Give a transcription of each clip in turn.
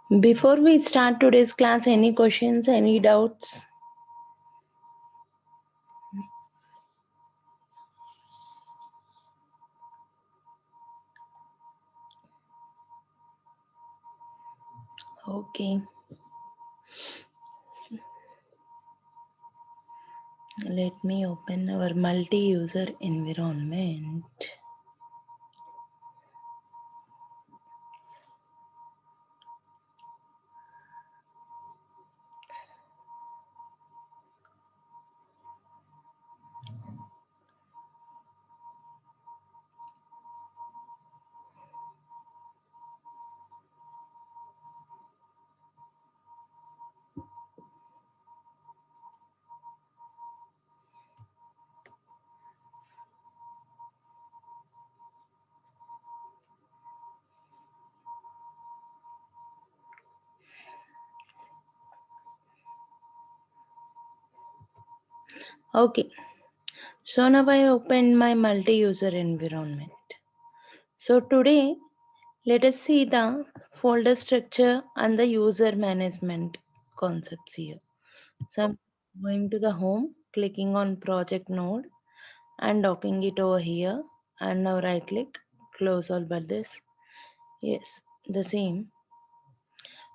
Before we start today's class, any questions, any doubts? Okay, let me open our multi-user environment. Okay, so now I opened my multi-user environment. So today, let us see the folder structure and the user management concepts here. So I'm going to the home, clicking on project node and docking it over here, and now right click, close all but this. Yes, the same.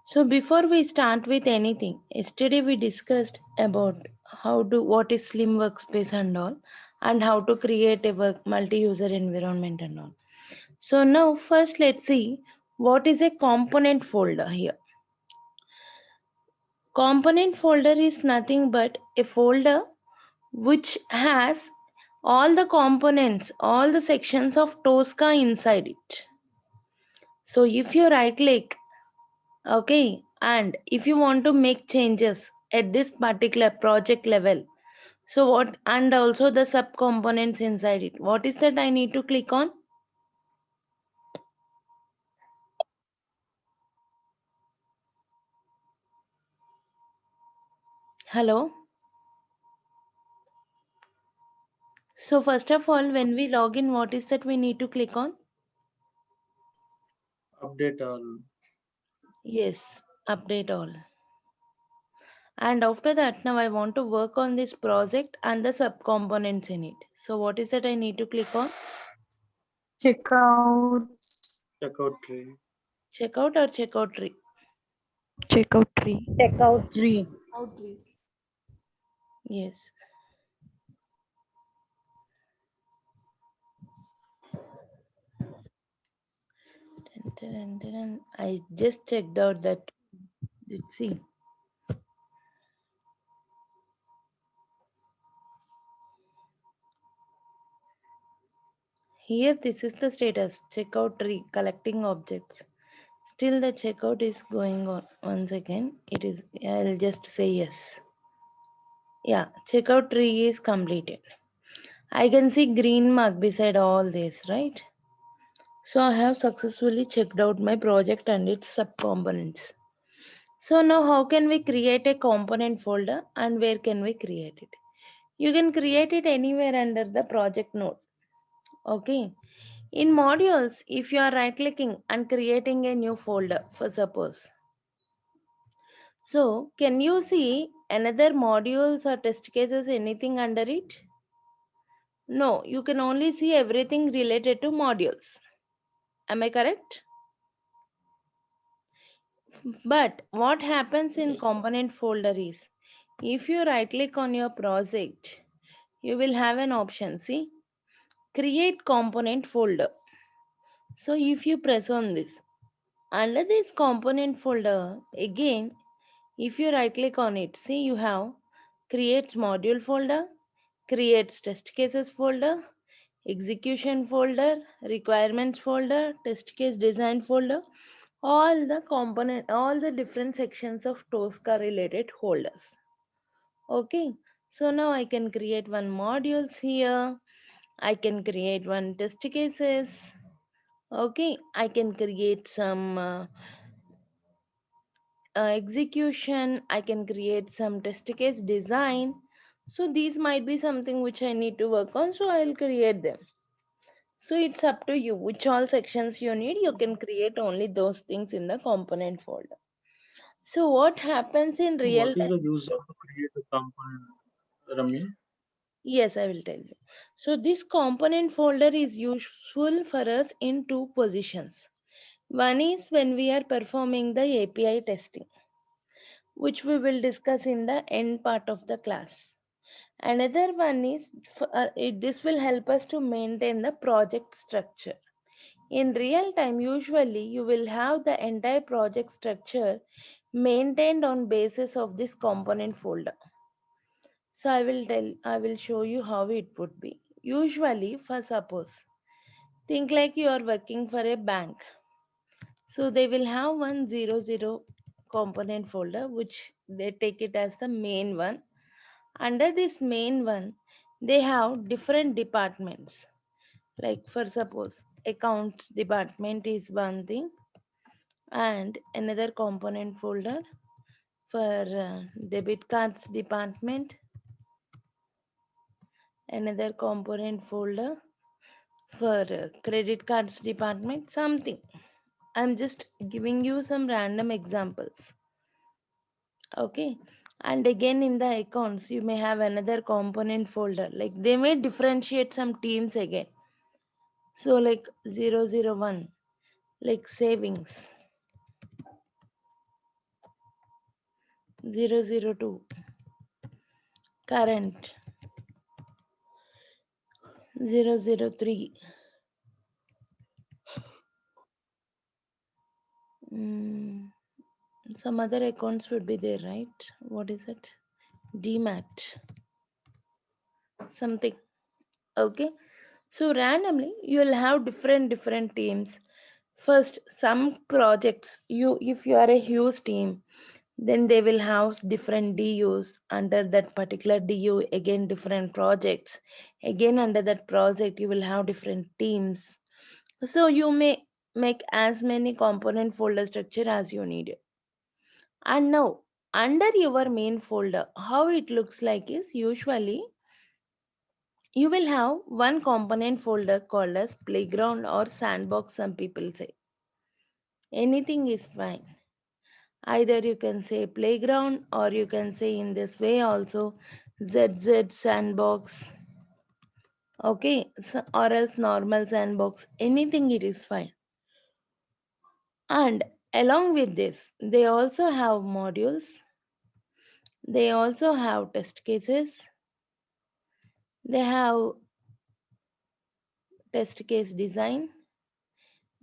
So before we start with anything, yesterday we discussed about what is slim workspace and all, and how to create a multi-user environment and all. So now first let's see what is a component folder here. Component folder is nothing but a folder which has all the components, all the sections of Tosca inside it. So if you right click, okay, and if you want to make changes at this particular project level, so what, and also the sub components inside it, what is that I need to click on? Hello. So first of all, when we log in, what is that we need to click on? Update all. Yes, update all. And after that, now I want to work on this project and the sub components in it. So what is that I need to click on? Checkout. Checkout tree. Checkout or checkout tree? Checkout tree. Checkout tree. Yes. Dun, dun, dun, dun. I just checked out that. Let's see. Here, this is the status. Checkout tree collecting objects. Still, the checkout is going on. Once again, it is. I'll just say yes. Yeah, checkout tree is completed. I can see green mark beside all this, right? So I have successfully checked out my project and its subcomponents. So now how can we create a component folder and where can we create it? You can create it anywhere under the project node. Okay. In modules, if you are right clicking and creating a new folder for suppose. So can you see another modules or test cases anything under it? No, you can only see everything related to modules. Am I correct? But what happens in Yes. component folder is, if you right click on your project, you will have an option, see, create component folder. So if you press on this, under this component folder, again, if you right click on it, see you have create module folder, creates test cases folder, execution folder, requirements folder, test case design folder, all the component, all the different sections of Tosca related folders. Okay, so now I can create one modules here. I can create one test cases. Okay, I can create some execution. I can create some test case design. So these might be something which I need to work on. So I'll create them. So it's up to you which all sections you need. You can create only those things in the component folder. So what happens in real What is time? the use of to create a component, Ramya? Yes, I will tell you. So this component folder is useful for us in two positions. One is when we are performing the API testing, which we will discuss in the end part of the class. Another one is this will help us to maintain the project structure. In real time, usually you will have the entire project structure maintained on basis of this component folder. So I will show you how it would be. Usually, for suppose, think like you are working for a bank. So they will have 100 component folder, which they take it as the main one. Under this main one, they have different departments. Like for suppose, accounts department is one thing, and another component folder for debit cards department, another component folder for credit cards department, something. I'm just giving you some random examples. Okay. And again in the accounts, you may have another component folder. Like they may differentiate some teams again. So like 001, like savings, 002, current, 003. Mm, some other accounts would be there, right? What is it? DMAT, something. Okay. So randomly you will have different teams. First, some projects you if you are a huge team, then they will have different DUs under that particular DU, again different projects. Again under that project you will have different teams. So you may make as many component folder structure as you need. And now under your main folder, how it looks like is usually you will have one component folder called as playground or sandbox, some people say. Anything is fine. Either you can say playground or you can say in this way also ZZ sandbox. Okay, so, or else normal sandbox. Anything it is fine. And along with this, they also have modules. They also have test cases. They have test case design.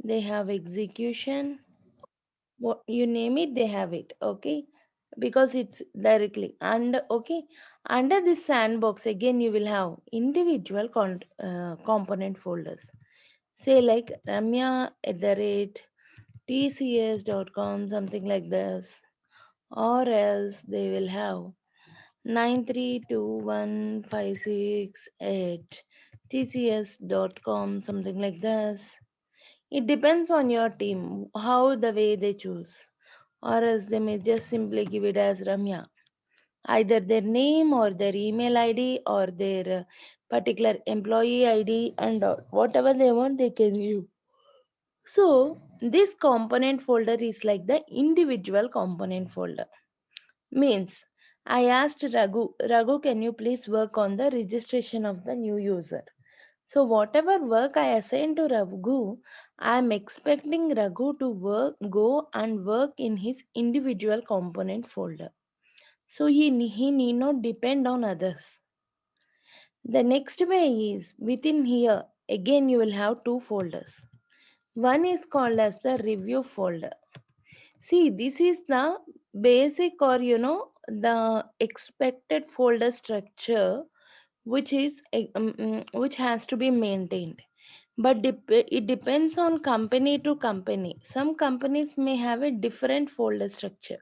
They have execution. What you name it, they have it. Okay, because it's directly and okay, under this sandbox again you will have individual component folders, say like Ramya at the rate tcs.com, something like this, or else they will have 9321568 tcs.com, something like this. It depends on your team how the way they choose, or else they may just simply give it as Ramya, either their name or their email ID or their particular employee ID, and whatever they want they can give. So this component folder is like the individual component folder. Means I asked Raghu, can you please work on the registration of the new user? So whatever work I assign to Raghu, I am expecting Raghu to go and work in his individual component folder. So he need not depend on others. The next way is within here, again you will have two folders. One is called as the review folder. See, this is the basic or the expected folder structure which is which has to be maintained, but it depends on company to company. Some companies may have a different folder structure,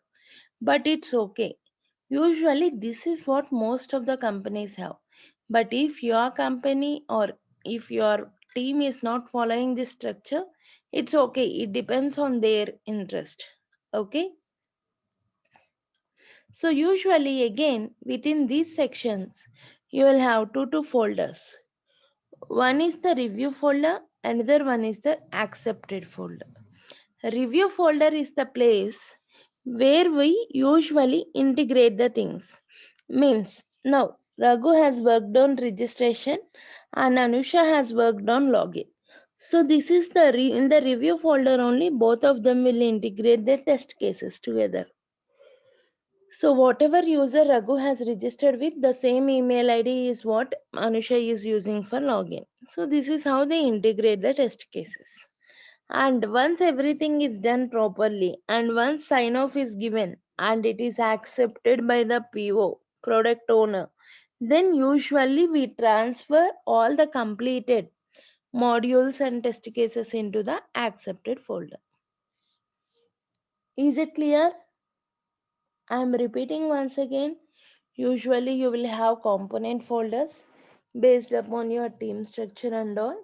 but it's okay. Usually this is what most of the companies have. But if your company or if your team is not following this structure, it's okay, it depends on their interest. Okay, so usually again within these sections you will have two folders. One is the review folder, another one is the accepted folder. Review folder is the place where we usually integrate the things. Means now Raghu has worked on registration and Anusha has worked on login. So this is the in the review folder only both of them will integrate their test cases together. So whatever user Raghu has registered with, the same email ID is what Anusha is using for login. So this is how they integrate the test cases. And once everything is done properly and once sign off is given and it is accepted by the PO, product owner, then usually we transfer all the completed modules and test cases into the accepted folder. Is it clear? I am repeating once again. Usually you will have component folders based upon your team structure and all.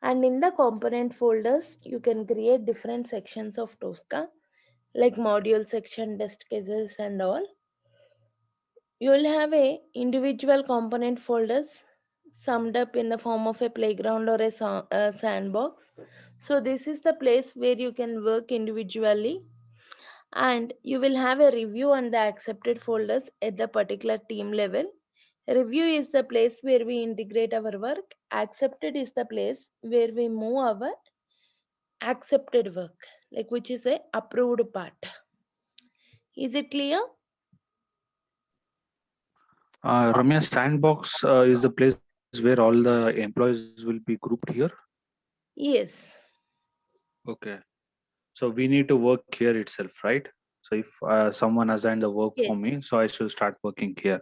And in the component folders, you can create different sections of Tosca like module section, test cases and all. You will have a individual component folders summed up in the form of a playground or a sandbox. So this is the place where you can work individually and you will have a review on the accepted folders at the particular team level. Review is the place where we integrate our work. Accepted is the place where we move our accepted work, like which is a approved part. Is it clear? Ramya, sandbox is the place where all the employees will be grouped here. Yes. Okay. So we need to work here itself, right? So if someone assigned the work for Yes. me, so I should start working here.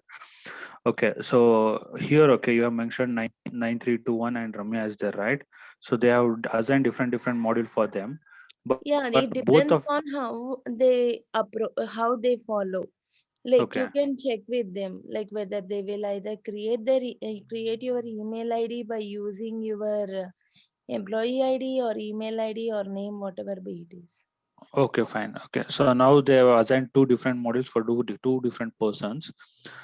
Okay. So here, okay, you have mentioned 9321 and Ramya is there, right? So they have assigned different module for them, but Yeah, both it of depends on how they follow. Like okay, you can check with them, like whether they will either create your email ID by using your employee ID or email ID or name, whatever be it is. okay, fine. Okay. So now they have assigned two different modules for two different persons.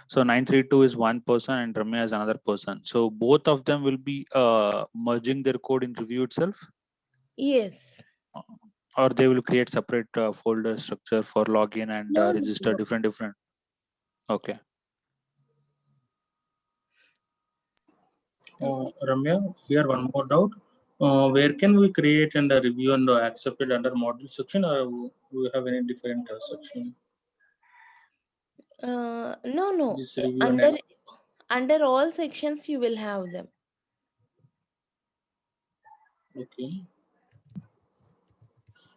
So 932 is one person and Ramya is another person. So both of them will be merging their code in review itself, Yes. or they will create separate folder structure for login and No, no, register no. different. Okay. Okay. Ramya, here one more doubt. Where can we create and review and accept it under module section, or we have any different section? No, no. This review and Under all sections you will have them. okay.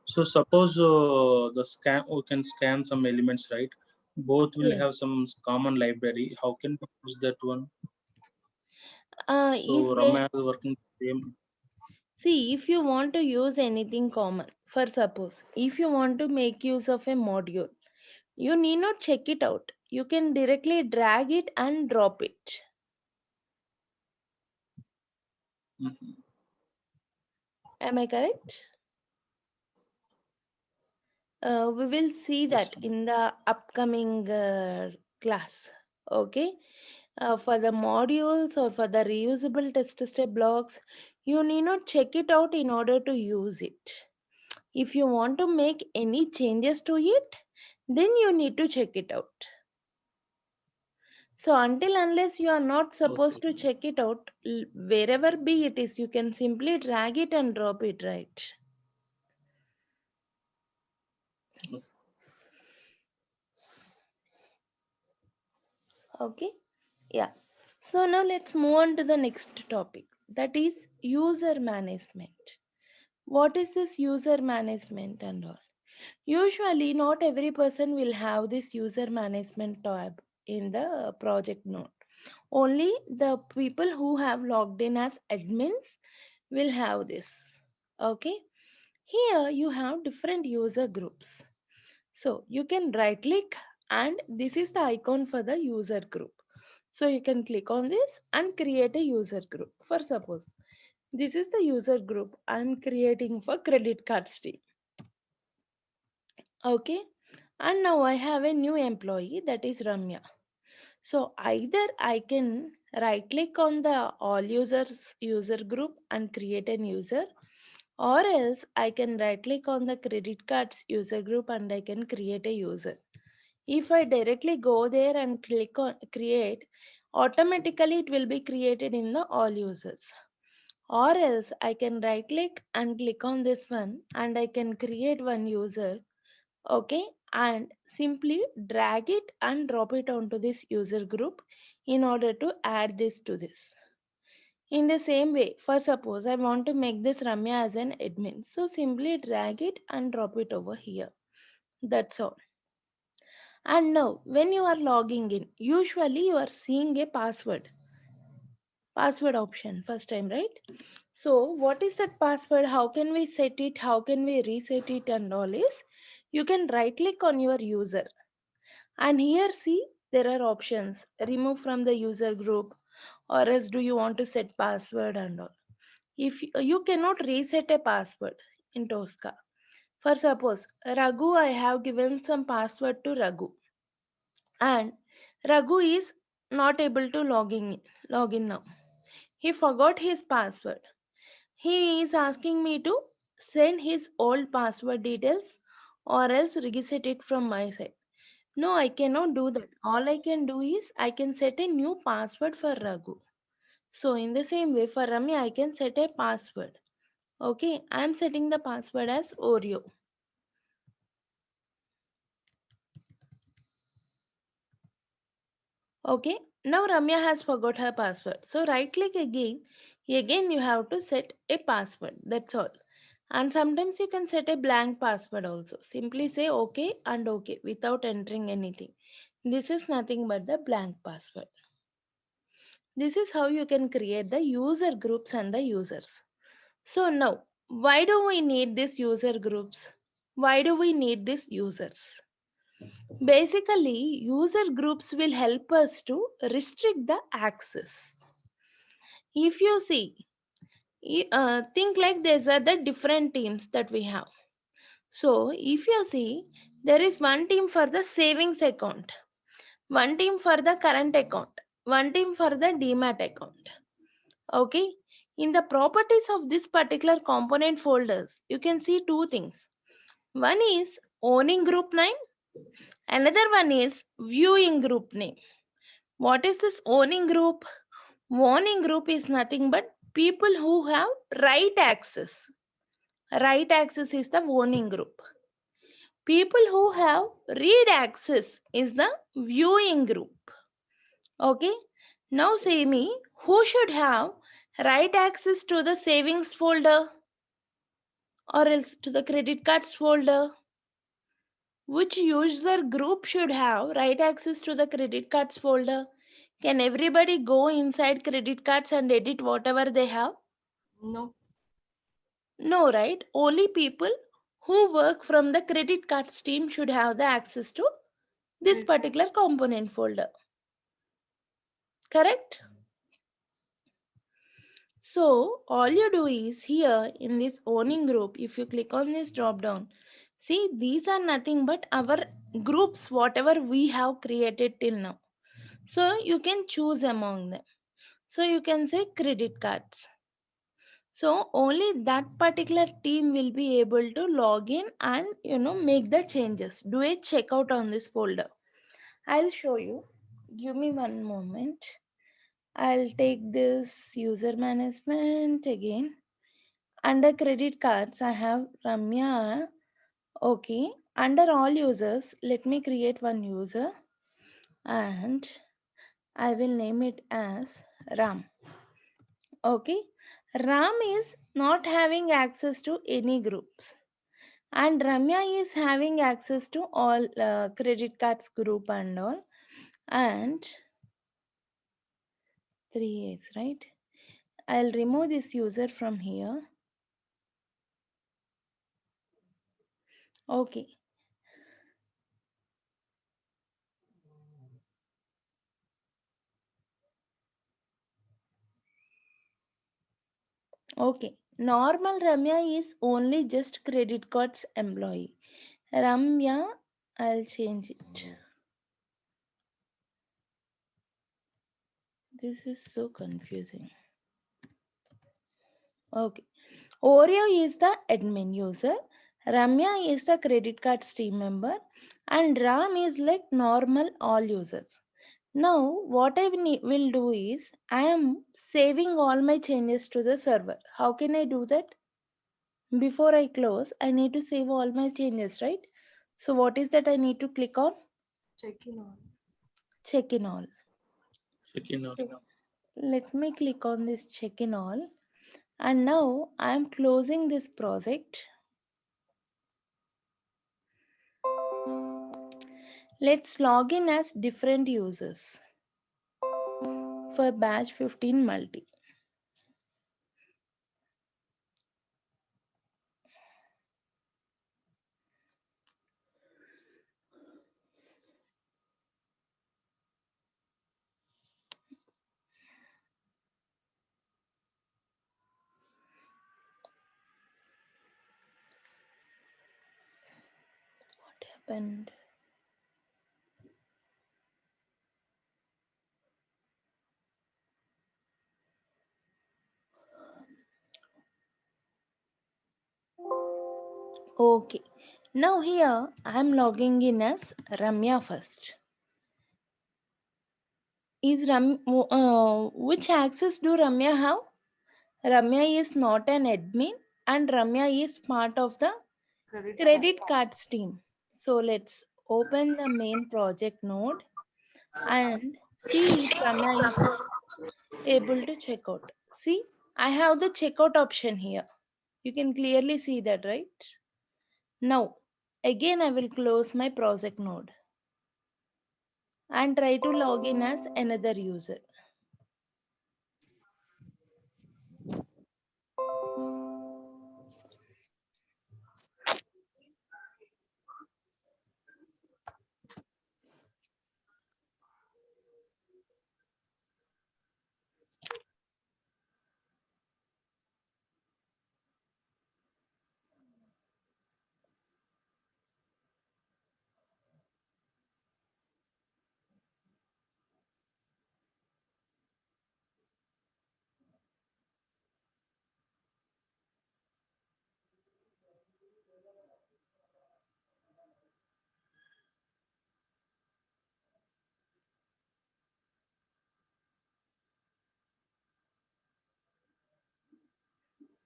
So suppose the scan we can scan some elements, right? Both will Yes. have some common library. How can we use that one? If So they Ramya is working same. See, if you want to use anything common, for suppose, if you want to make use of a module, you need not check it out. You can directly drag it and drop it. Mhm. Am I correct? We will see Yes. that in the upcoming class. Okay. For the modules or for the reusable test step blocks, you need not check it out in order to use it. If you want to make any changes to it, then you need to check it out. So until unless you are not Okay. supposed to check it out, wherever be it is, you can simply drag it and drop it, right? Okay. Yeah. So now let's move on to the next topic, that is user management. What is this user management and all? Usually, not every person will have this user management tab in the project note. Only the people who have logged in as admins will have this. Okay. Here you have different user groups. So you can right click and this is the icon for the user group. So you can click on this and create a user group. For suppose this is the user group I'm creating for credit card stream. Okay. And now I have a new employee, that is Ramya. So either I can right click on the all users user group and create an user, Or else I can right click on the credit cards user group and I can create a user. If I directly go there and click on create, automatically it will be created in the all users. Or else I can right click and click on this one and I can create one user. Okay, and simply drag it and drop it onto this user group in order to add this to this. In the same way, for suppose I want to make this Ramya as an admin, so simply drag it and drop it over here. That's all. And now when you are logging in, usually you are seeing a password option first time, right? So what is that password? How can we set it? How can we reset it and all is? You can right click on your user and here see there are options. Remove from the user group, or else do you want to set password and all. If you cannot reset a password in Tosca. For suppose Raghu, I have given some password to Raghu and Raghu is not able to log in now. He forgot his password. He is asking me to send his old password details or else reset it from my side. No, I cannot do that. All I can do is I can set a new password for Raghu. So in the same way for Rami, I can set a password. Okay, I am setting the password as Oreo. Okay, now Ramya has forgot her password. So right click again. Again you have to set a password. That's all. And sometimes you can set a blank password also. Simply say OK and OK without entering anything. This is nothing but the blank password. This is how you can create the user groups and the users. So now, why do we need these user groups? Why do we need these users? Basically, user groups will help us to restrict the access. If you see, think like these are the different teams that we have. So, if you see, there is one team for the savings account, one team for the current account, one team for the demat account. Okay, in the properties of this particular component folders, you can see two things. One is owning group name, another one is viewing group name. What is this owning group? Owning group is nothing but people who have right access. Right access is the owning group. People who have read access is the viewing group. Okay. Now say me, who should have right access to the savings folder or else to the credit cards folder? Which user group should have right access to the credit cards folder? Can everybody go inside credit cards and edit whatever they have? No. No, right? Only people who work from the credit cards team should have the access to this Right. particular component folder. Correct? So all you do is here in this owning group, if you click on this drop down, see these are nothing but our groups, whatever we have created till now. So you can choose among them. So you can say credit cards. So only that particular team will be able to log in and make the changes. Do a checkout on this folder. I'll show you. Give me one moment. I'll take this user management again. Under credit cards, I have Ramya. Okay. Under all users, let me create one user and I will name it as Ram. Okay. Ram is not having access to any groups. And Ramya is having access to all credit cards group and all. And 3x, right? I'll remove this user from here. Okay. Okay. Normal Ramya is only just credit cards employee. Ramya, I'll change it. This is so confusing. Okay. Oreo is the admin user, Ramya is the credit cards team member, and Ram is like normal all users. Now, what I will do is, I am saving all my changes to the server. How can I do that? Before I close, I need to save all my changes, right? So, what is that I need to click on? Check in all. Check in all. Check in. So, let me click on this check in all. And now I am closing this project. Let's log in as different users for batch 15 multi. What happened? Okay. Now here I am logging in as Ramya first. Which access do Ramya have? Ramya is not an admin and Ramya is part of the credit cards team. So let's open the main project node and see if Ramya is able to check out. See, I have the checkout option here. You can clearly see that, right? Now, again I will close my project node and try to log in as another user.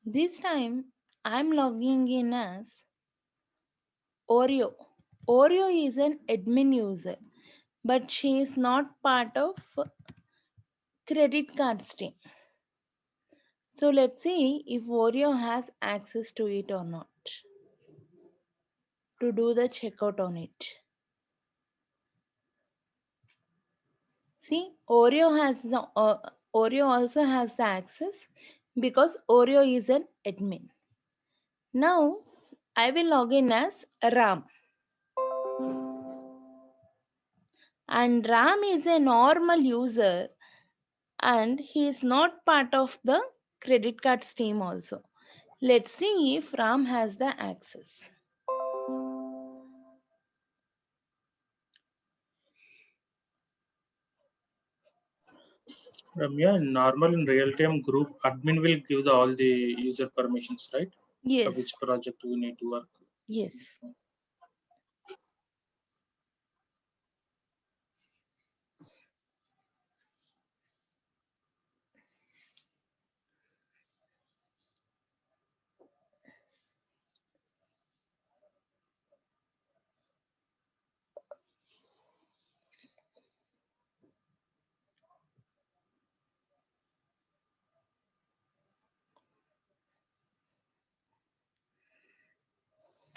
This time I'm logging in as Oreo. Oreo is an admin user, but she is not part of credit cards team. So let's see if Oreo has access to it or not to do the checkout on it. See, Oreo also has the access because Oreo is an admin. Now I will log in as Ram. And Ram is a normal user and he is not part of the credit cards team also. Let's see if Ram has the access. Yeah, in normal in real-time group, admin will give all the user permissions, right? For Yes, which project we need to work. yes.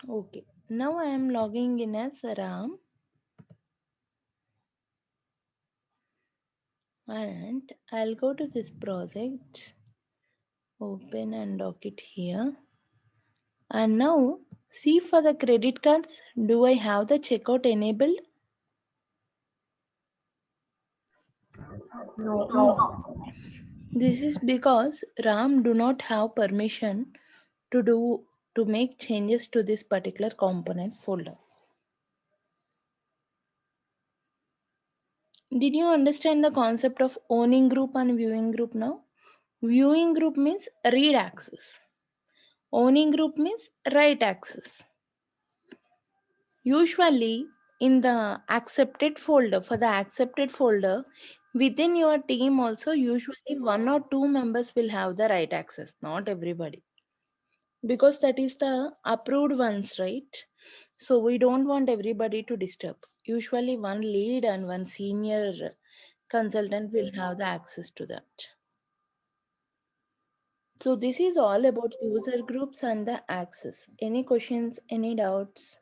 Okay, now I am logging in as Ram and I'll go to this project, open and dock it here. And now see for the credit cards, do I have the checkout enabled? No. This is because Ram do not have permission to make changes to this particular component folder. Did you understand the concept of owning group and viewing group now? Viewing group means read access. Owning group means right access. Usually in the accepted folder, for the accepted folder, within your team also usually 1 or 2 members will have the right access, not everybody. Because that is the approved ones, right? So we don't want everybody to disturb. Usually one lead and one senior consultant will have the access to that. So this is all about user groups and the access. Any questions, any doubts?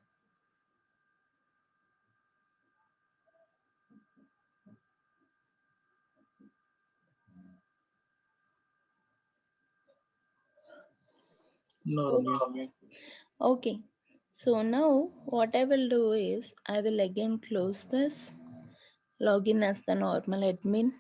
No, Ramya. Okay. So now what I will do is I will again close this, log in as the normal admin.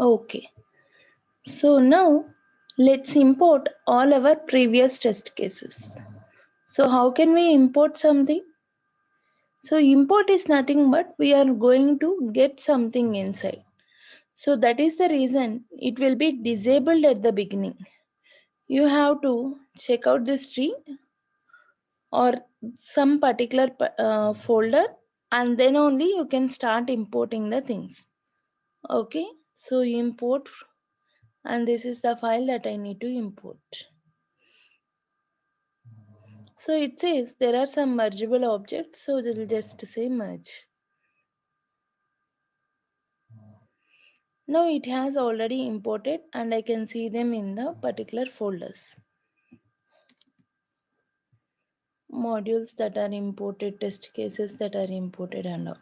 Okay. So now let's import all our previous test cases. So how can we import something? So import is nothing but we are going to get something inside. So that is the reason it will be disabled at the beginning. You have to check out this tree or some particular folder, and then only you can start importing the things. Okay, so import, and this is the file that I need to import. So it says there are some mergeable objects, so they will just say merge. Now it has already imported and I can see them in the particular folders. Modules that are imported, test cases that are imported and all.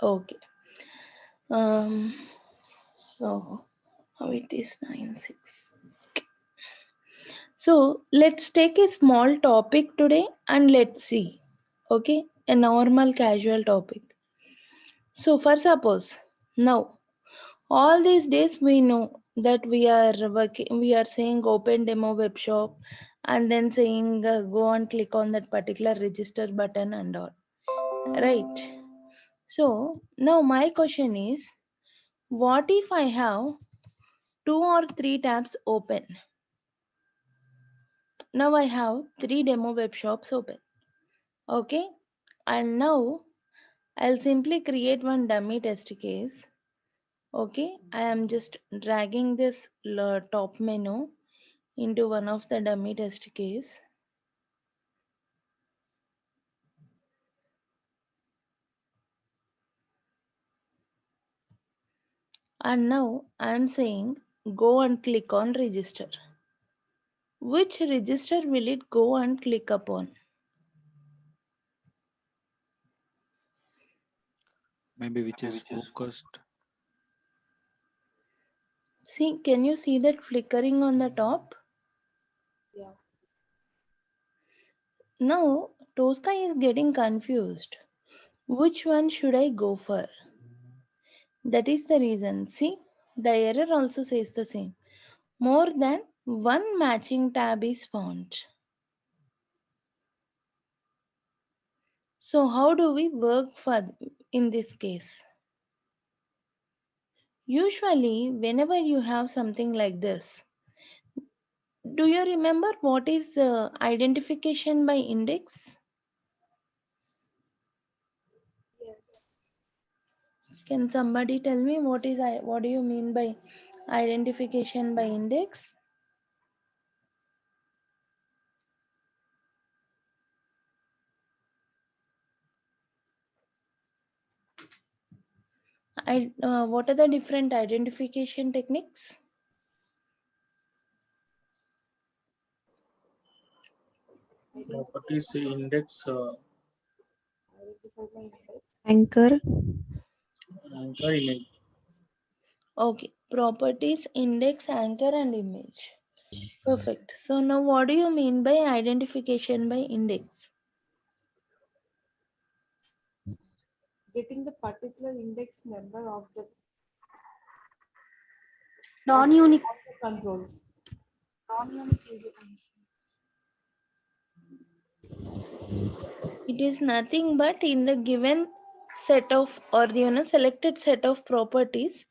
Okay. So how it is 9:06. So let's take a small topic today and let's see. Okay, a normal casual topic. So for suppose now all these days we know that we are working, we are saying open demo web shop and then saying go and click on that particular register button and all. Right. So now my question is, what if I have 2 or 3 tabs open? Now I have 3 demo web shops open. Okay. And now I'll simply create one dummy test case. Okay. I am just dragging this top menu into one of the dummy test case. And now I am saying go and click on register. Which register will it go and click upon? Maybe which is focused. See, can you see that flickering on the top? Yeah. Now Tosca is getting confused. Which one should I go for? That is the reason. See, the error also says the same. More than one matching tab is found. So how do we work for in this case? Usually, whenever you have something like this, do you remember what is identification by index? Yes. Can somebody tell me what do you mean by identification by index? what are the different identification techniques? Properties index, Identify by index. Anchor. anchor image. Okay, properties, index, anchor, and image. Perfect. So now what do you mean by identification by index? Getting the particular index number of the Non-unique. controls. Non-unique user It is nothing but in the given set of or selected set of properties,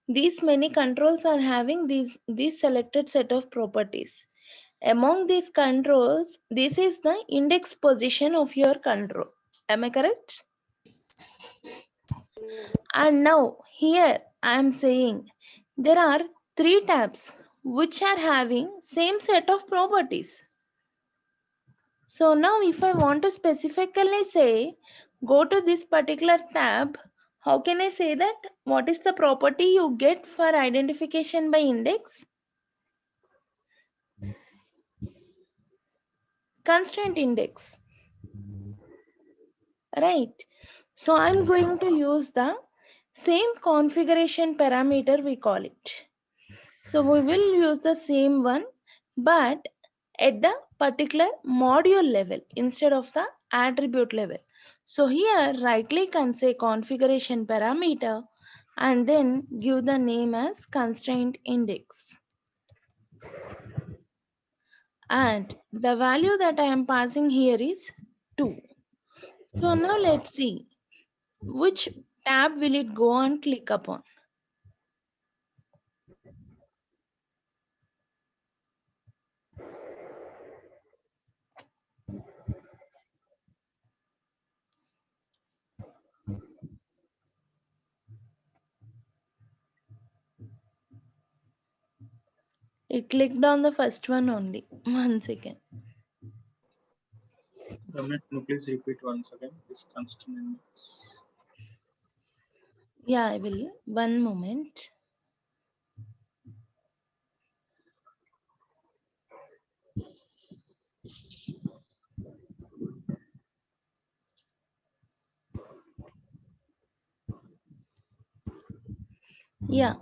these many controls are having these selected set of properties. Among these controls, this is the index position of your control. Am I correct? And now here I am saying there are 3 tabs which are having same set of properties. So now if I want to specifically say go to this particular tab, how can I say that? What is the property you get for identification by index? Constraint index, right? So I'm going to use the same configuration parameter, we call it. So we will use the same one, but at the particular module level instead of the attribute level. So here right click and say configuration parameter and then give the name as constraint index. And the value that I am passing here is 2. So now let's see which tab will it go and click upon. It clicked on the first one only. 1 second. Ramesh, can you please repeat once again this constant index? Yeah, I will. 1 moment. Yeah.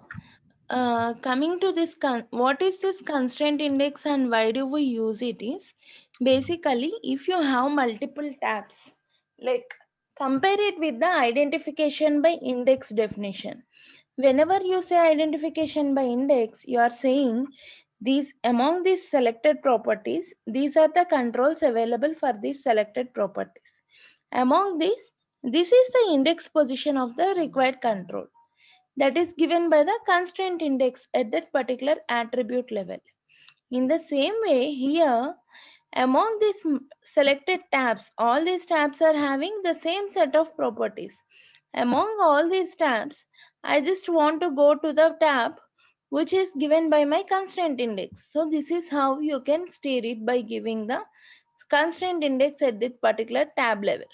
Coming to this, what is this constraint index and why do we use it is basically if you have multiple tabs, like compare it with the identification by index definition. Whenever you say identification by index, you are saying these among these selected properties, these are the controls available for these selected properties. Among these, this is the index position of the required control that is given by the constraint index at that particular attribute level. In the same way, here among these selected tabs, all these tabs are having the same set of properties. Among all these tabs, I just want to go to the tab which is given by my constraint index. So this is how you can steer it by giving the constraint index at this particular tab level,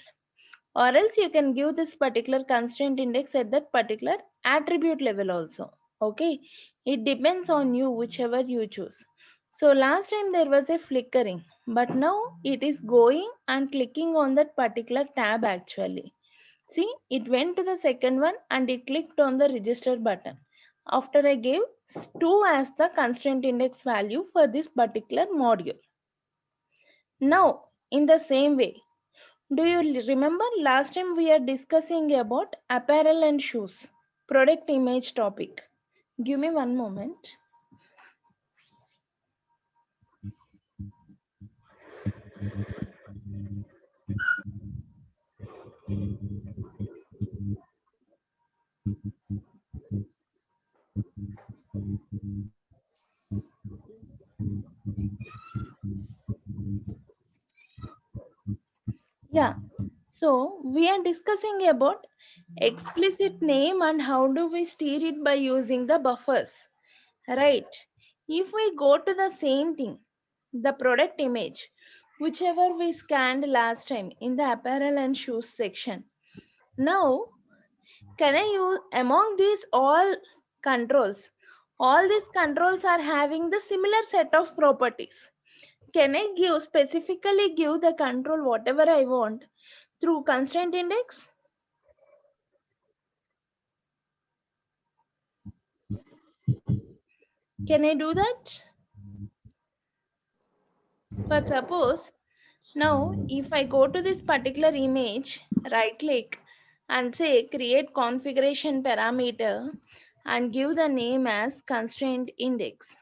or else you can give this particular constraint index at that particular attribute level also. Okay, it depends on you, whichever you choose. So last time there was a flickering, but now it is going and clicking on that particular tab actually. See, it went to the second one and it clicked on the register button after I gave 2 as the constraint index value for this particular module. Now in the same way, do you remember last time we are discussing about apparel and shoes, product image topic? Give me 1 moment. Yeah, so we are discussing about explicit name and how do we steer it by using the buffers, right? If we go to the same thing, the product image, whichever we scanned last time in the apparel and shoes section. Now Can I use among these all controls? All these controls are having the similar set of properties. Can I give specifically give the control whatever I want through constraint index? Can I do that? For suppose now if I go to this particular image, right click and say create configuration parameter and give the name as constraint index.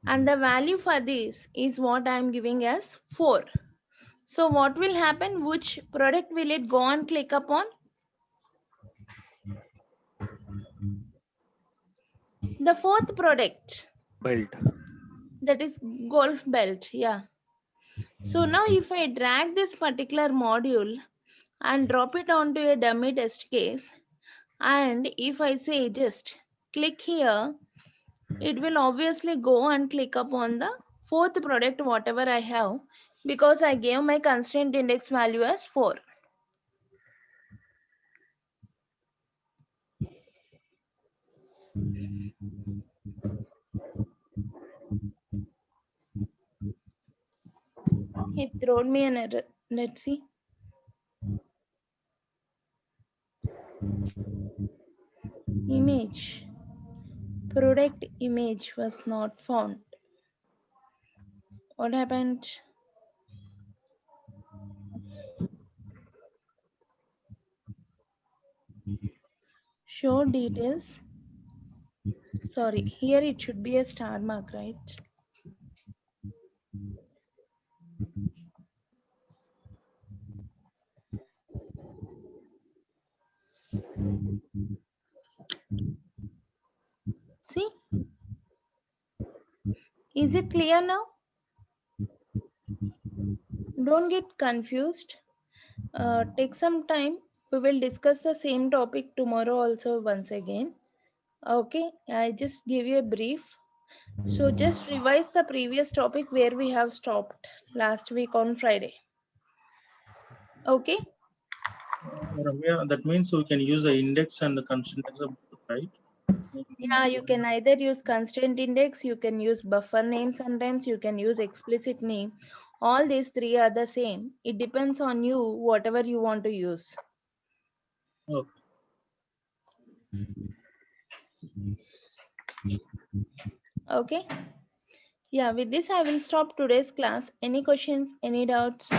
And the value for this is what I am giving as 4. So what will happen? Which product will it go and click upon? The fourth product, Belt. that is golf belt. Yeah. So now if I drag this particular module and drop it onto a dummy test case, and if I say just click here, it will obviously go and click upon the fourth product whatever I have, because I gave my constraint index value as 4. It thrown me an error. Let's see. Image. Product image was not found. What happened? Show details. Sorry, here it should be a star mark, right? See? Is it clear now? Don't get confused. Take some time. We will discuss the same topic tomorrow also once again. Okay, I just give you a brief. So just revise the previous topic where we have stopped last week on Friday. Okay? Ramya, that means we can use the index and the constraint as a both, right? Yeah, you can either use constraint index, you can use buffer name sometimes, you can use explicit name. All these three are the same. It depends on you, whatever you want to use. Okay. Okay? Yeah, with this I will stop today's class. Any questions, any doubts?